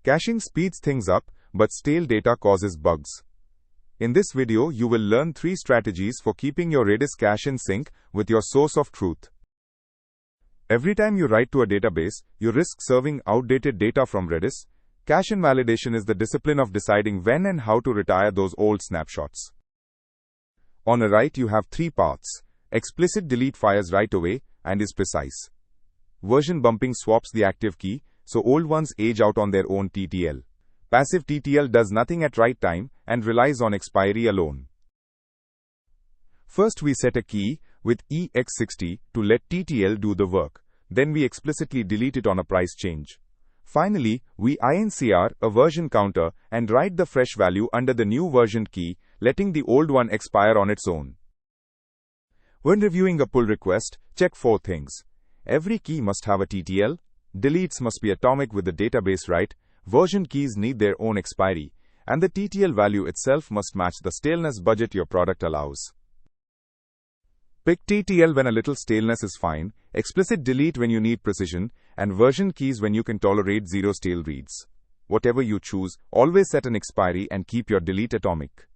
Caching speeds things up, but stale data causes bugs. In this video, you will learn 3 strategies for keeping your Redis cache in sync with your source of truth. Every time you write to a database, you risk serving outdated data from Redis. Cache invalidation is the discipline of deciding when and how to retire those old snapshots. On a write, you have 3 paths. Explicit delete fires right away and is precise. Version bumping swaps the active key, so old ones age out on their own TTL. Passive TTL does nothing at write time and relies on expiry alone. First, we set a key with EX60 to let TTL do the work. Then we explicitly delete it on a price change. Finally, we incr a version counter and write the fresh value under the new version key, letting the old one expire on its own. When reviewing a pull request, check 4 things. Every key must have a TTL, deletes must be atomic with the database write, version keys need their own expiry, and the TTL value itself must match the staleness budget your product allows. Pick TTL when a little staleness is fine, explicit delete when you need precision, and version keys when you can tolerate 0 stale reads. Whatever you choose, always set an expiry and keep your delete atomic.